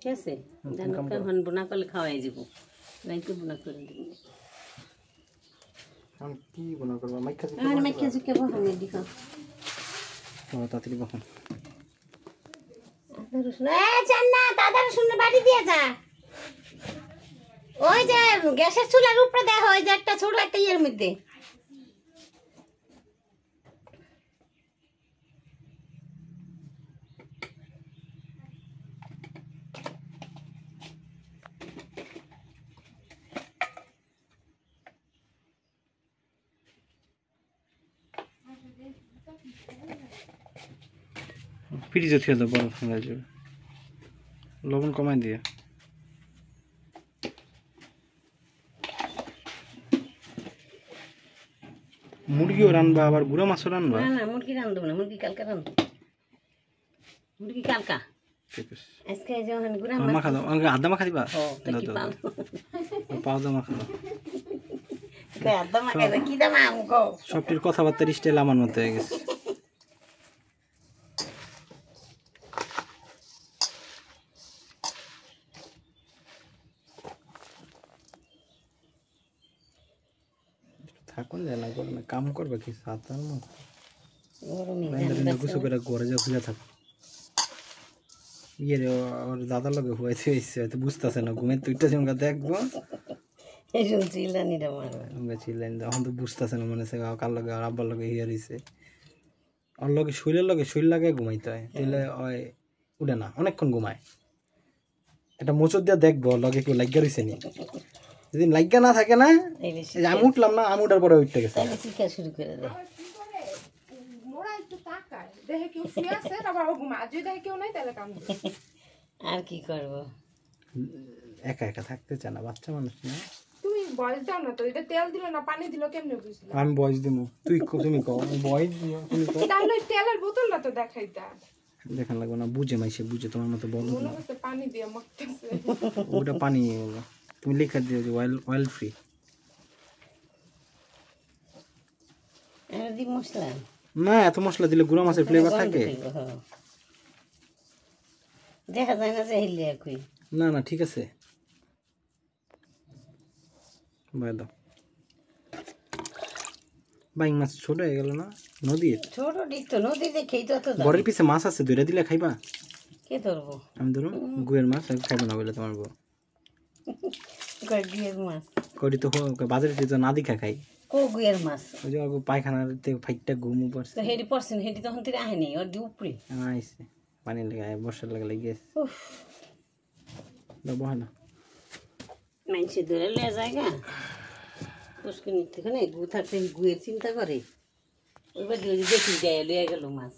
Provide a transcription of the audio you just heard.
ঠিক আছে জানো বোনা করলে খাওয়াই যাব রাইতে বোনা করে দিব আমি কি বোনা করব মাইকা কে বহাম দিখা তো তাড়াতাড়ি বহাম আদা রসুন জান্না আদা রসুন বাড়ি দিয়ে যা ওই যে গ্যাসের চুলার উপরে দেখো ওই যে একটা ছোট একটা ইয়ের মধ্যে ফ্রিজে থিয়ে দাও বরফ হয়ে যাবে লবণ কমাই দিয়ে মুরগিও রান্না আবার গুঁড়া মাছও রান্না না না মুরগি রান্না না মুরগি কালকা রান্না মুরগি কালকা ঠিক আছে আজকে যখন গুঁড়া মাখা দাও আদা মাখা দিবা পাও দাও মাখা দাও আদা মাখা কি দাম আমগো সবটির কথাবার্তার স্টাইল আমার মতো হয়ে গেছে থাকুন না গরমে কাম করবে কি সাতার মতো গরমে গুছু করে ঘরে যা খুঁজে থাকো ইয়ে রে ওর দাদার লগে হয়েছে হয়তো বুঝতেছে না ঘুমের তুইটা যেমন দেখবো এখন তো বুঝতেছে না মনে হচ্ছে কার লগে আর আব্বার লগে হিয়ার হয়েছে ওর লগে শরীর লাগে ঘুমাইতে হয় তাহলে ওই উঠে না অনেকক্ষণ ঘুমায় একটা মোচর দিয়ে দেখবো লগে কেউ লাগিয়া রয়েছে নি যদি লাগিয়া না থাকে না আমি উঠলাম না আমি উঠার পরে উঠতে গেছে শুরু করে দেয় আর কি করবো একা একা থাকতে চায় না বাচ্চা মানুষ না তুমি বয়স দাও না তো এটা তেল দিল না পানি দিল কেমনে বুঝলি আমি বয়স দিব তুমি কও বয়স দিও তুমি কও তাহলে তেলের বোতলটা তো দেখাইতা দেখান লাগবে না বুঝে মাইসে বুঝে তোমার মতো বলো মনে হচ্ছে পানি দিয়ে মাখতেছে ওটা পানি হলো তুমি লিখে দিও যে অয়েল ফ্রি আর দি মশলা না এত মশলা দিলে গুঁড়া মাছের ফ্লেভার থাকে দেখা যায় না যে হিলে কই না না ঠিক আছে বাই দাও বাইং মাছ ছোট হয়ে গেল না নদীর ছোট দিক তো নদীতে খেই তো ঘরের পিছে মাছ আছে ধরে দিলে খাইবা কে ধরবো আমি ধরুন গুয়ের মাছ খাইবো না বলে তোমার বউ গুয়ের মাছ করি তো বাজারে তো না দেখা খাই কো গুয়ের মাছ ওই যে পায়খানার ফাইটটা ঘুমু পড়ছে তো হেডি পড়ছেন হেডি তখন থেকে আহেনি ওর দি উপরে আইছে পানি লেগে বর্ষার লাগে গেছে দাও বহানা মানুষে ধরে লে জায়গা পুষ্কর নিতে গু থাকতে গুয়ের চিন্তা করে ওইবার দেখি যায় লইয়া গেল মাছ